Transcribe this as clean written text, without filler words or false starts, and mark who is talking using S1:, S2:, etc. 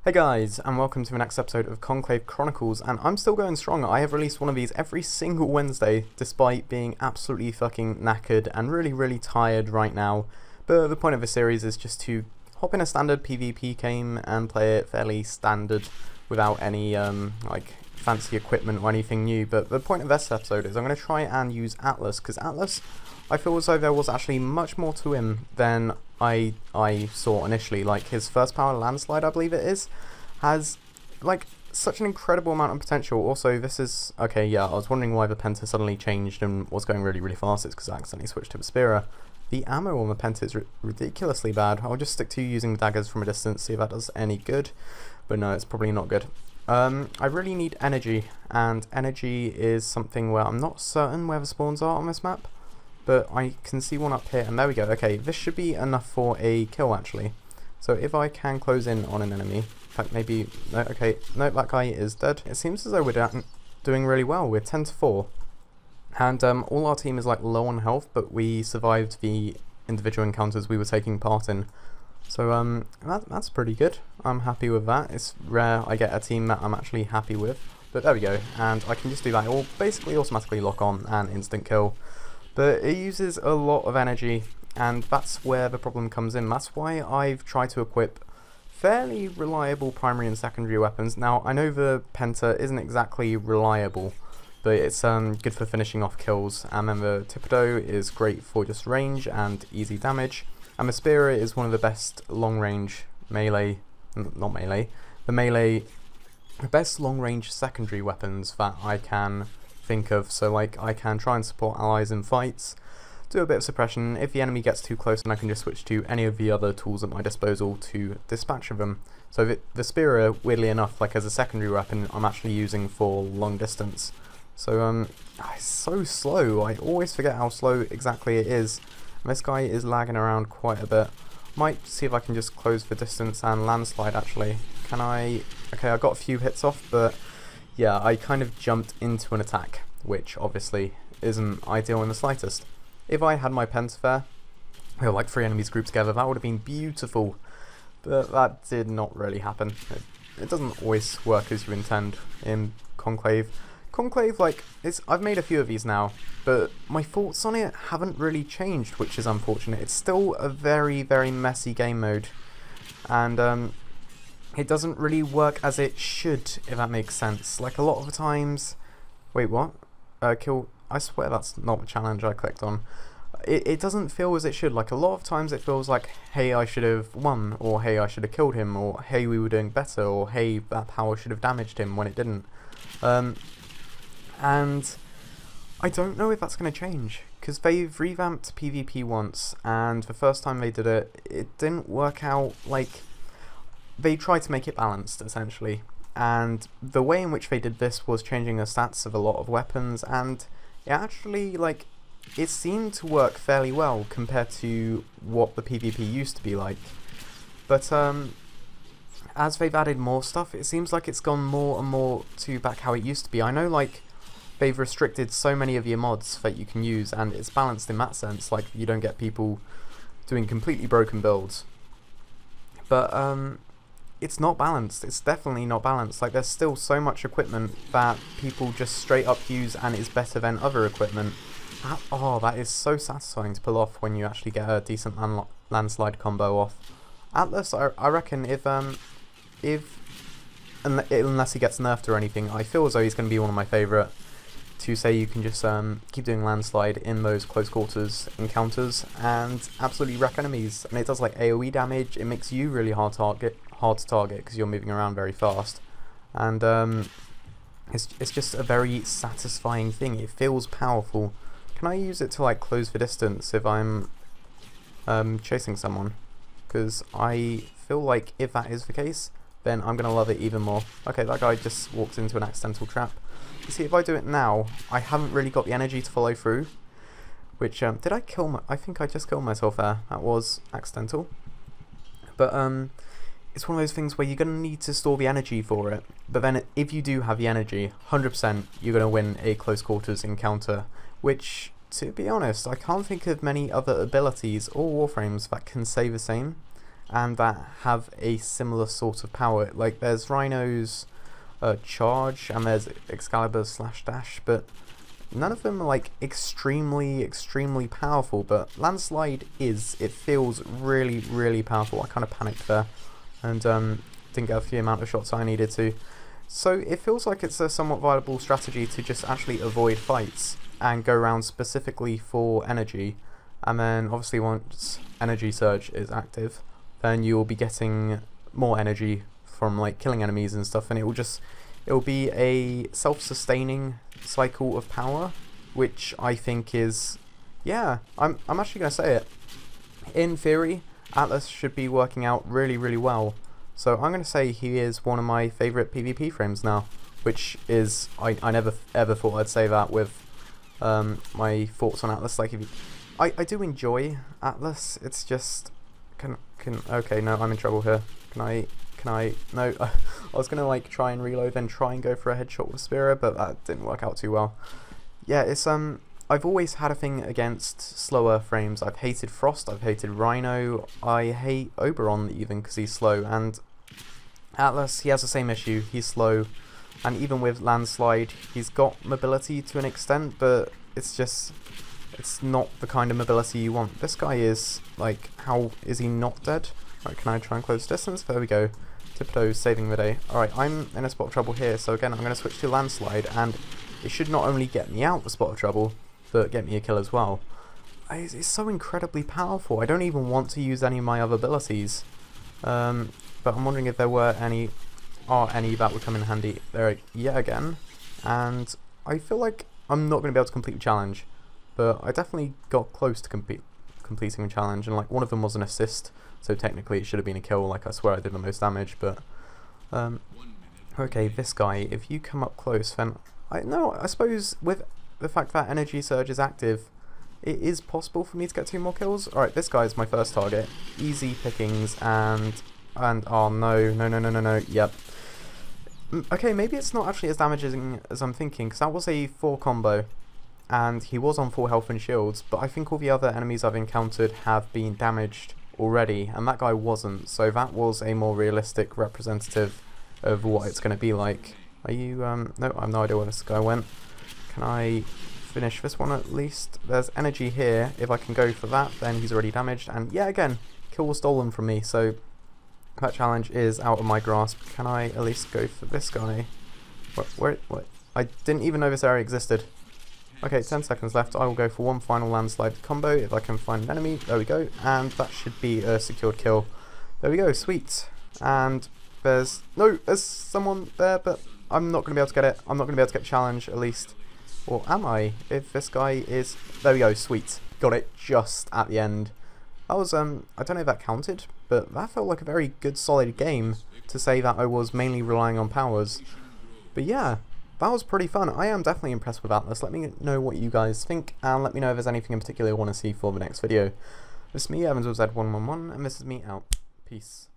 S1: Hey guys, and welcome to the next episode of Conclave Chronicles, and I'm still going strong. I have released one of these every single Wednesday, despite being absolutely fucking knackered and really tired right now. But the point of the series is just to hop in a standard PvP game and play it fairly standard, without any like fancy equipment or anything new. But the point of this episode is I'm going to try and use Atlas, because Atlas, I feel as though there was actually much more to him than I saw initially. Like, his first power, landslide I believe it is, has like such an incredible amount of potential. Also, this is, okay, yeah, I was wondering why the Penta suddenly changed and was going really fast. It's because I accidentally switched to the Spearer. The ammo on the Penta is ridiculously bad. I'll just stick to using the daggers from a distance, see if that does any good. But no, it's probably not good. I really need energy, and energy is something where I'm not certain where the spawns are on this map, but I can see one up here, and there we go. Okay, this should be enough for a kill, actually. So if I can close in on an enemy, in fact, maybe, no, okay, no, that guy is dead. It seems as though we're doing really well. We're 10-4, and all our team is like low on health, but we survived the individual encounters we were taking part in. So that's pretty good. I'm happy with that. It's rare I get a team that I'm actually happy with, but there we go. And I can just do that. It will basically automatically lock on and instant kill. But it uses a lot of energy, and that's where the problem comes in. That's why I've tried to equip fairly reliable primary and secondary weapons. Now, I know the Penta isn't exactly reliable, but it's good for finishing off kills. And then the Thibodeau is great for just range and easy damage. And the Spearer is one of the best long-range melee, not melee, the best long-range secondary weapons that I can think of. So like, I can try and support allies in fights, do a bit of suppression. If the enemy gets too close, then I can just switch to any of the other tools at my disposal to dispatch of them. So the Spearer, weirdly enough, like as a secondary weapon, I'm actually using for long distance. So it's so slow. I always forget how slow exactly it is. This guy is lagging around quite a bit. Might see if I can just close the distance and landslide, actually. Can I? Okay, I got a few hits off, but yeah, I kind of jumped into an attack, which obviously isn't ideal in the slightest. If I had my Penta there, or like 3 enemies grouped together, that would have been beautiful. But that did not really happen. It doesn't always work as you intend in Conclave. Conclave, like, I've made a few of these now, but my thoughts on it haven't really changed, which is unfortunate. It's still a very messy game mode, and it doesn't really work as it should, if that makes sense. Like, a lot of the times... Wait, what? Kill... I swear that's not the challenge I clicked on. It doesn't feel as it should. Like, a lot of times it feels like, hey, I should have won, or hey, I should have killed him, or hey, we were doing better, or hey, that power should have damaged him when it didn't. And I don't know if that's going to change, because they've revamped PvP once, and the first time they did it, it didn't work out. Like, they tried to make it balanced, essentially, and the way in which they did this was changing the stats of a lot of weapons, and it actually, like, it seemed to work fairly well compared to what the PvP used to be like. But as they've added more stuff, it seems like it's gone more and more to back how it used to be. I know, like, they've restricted so many of your mods that you can use, and it's balanced in that sense. Like, you don't get people doing completely broken builds. But it's not balanced. It's definitely not balanced. Like, there's still so much equipment that people just straight up use and is better than other equipment. Oh, that is so satisfying to pull off when you actually get a decent landslide combo off. Atlas, I reckon, unless he gets nerfed or anything, I feel as though he's going to be one of my favourite. To say you can just keep doing landslide in those close quarters encounters and absolutely wreck enemies, and it does like AoE damage. It makes you really hard to target because you're moving around very fast, and it's just a very satisfying thing. It feels powerful. Can I use it to like close the distance if I'm chasing someone? Because I feel like if that is the case, then I'm gonna love it even more. Okay, that guy just walked into an accidental trap. You see, if I do it now, I haven't really got the energy to follow through. Which, did I kill I think I just killed myself there. That was accidental. But, it's one of those things where you're going to need to store the energy for it. But then, if you do have the energy, 100% you're going to win a close quarters encounter. Which, to be honest, I can't think of many other abilities or warframes that can say the same. and that have a similar sort of power. Like there's Rhino's charge and there's Excalibur's slash dash, but none of them are like extremely powerful. But landslide it feels really powerful. I kind of panicked there and didn't get the amount of shots I needed to. So it feels like it's a somewhat viable strategy to just actually avoid fights and go around specifically for energy, and then obviously once energy surge is active, then you'll be getting more energy from like killing enemies and stuff, and it will be a self-sustaining cycle of power, which I think is, yeah, I'm actually going to say it. In theory, Atlas should be working out really well. So I'm going to say he is one of my favourite PvP frames now, which is, I never ever thought I'd say that with my thoughts on Atlas. Like, I do enjoy Atlas, it's just, okay, no, I'm in trouble here. Can I, no, I was going to like try and reload, then try and go for a headshot with Spira, but that didn't work out too well. Yeah, it's, I've always had a thing against slower frames. I've hated Frost, I've hated Rhino, I hate Oberon even because he's slow, and Atlas, he has the same issue, he's slow, and even with landslide, he's got mobility to an extent, but it's just, it's not the kind of mobility you want. This guy is, like, how is he not dead? Right, can I try and close distance? There we go. Tiptoes saving the day. Alright, I'm in a spot of trouble here, so again, I'm going to switch to landslide, and it should not only get me out the spot of trouble, but get me a kill as well. It's so incredibly powerful. I don't even want to use any of my other abilities. But I'm wondering if there were any that would come in handy there yet again. And I feel like I'm not going to be able to complete the challenge, but I definitely got close to completing the challenge, and like one of them was an assist, so technically it should have been a kill. Like I swear I did the most damage, but okay, this guy, if you come up close, then I suppose with the fact that energy surge is active, it is possible for me to get 2 more kills. Alright, this guy is my first target. Easy pickings, and oh no, yep. Okay, maybe it's not actually as damaging as I'm thinking, because that was a 4 combo, and he was on full health and shields, but I think all the other enemies I've encountered have been damaged already, and that guy wasn't, so that was a more realistic representative of what it's going to be like. Are you, no, I have no idea where this guy went. Can I finish this one at least? There's energy here. If I can go for that, then he's already damaged. And yeah, again, kill was stolen from me, so that challenge is out of my grasp. Can I at least go for this guy? What? I didn't even know this area existed. Okay, 10 seconds left. I will go for one final landslide combo if I can find an enemy. There we go. And that should be a secured kill. There we go, sweet. And there's someone there, but I'm not going to be able to get it. I'm not going to be able to get the challenge, at least. Or am I? If this guy is... There we go, sweet. Got it just at the end. That was, I don't know if that counted, but that felt like a very good, solid game to say that I was mainly relying on powers. But yeah, that was pretty fun. I am definitely impressed with Atlas. Let me know what you guys think, and let me know if there's anything in particular you want to see for the next video. This is me, Evans with Z111, and this is me out. Peace.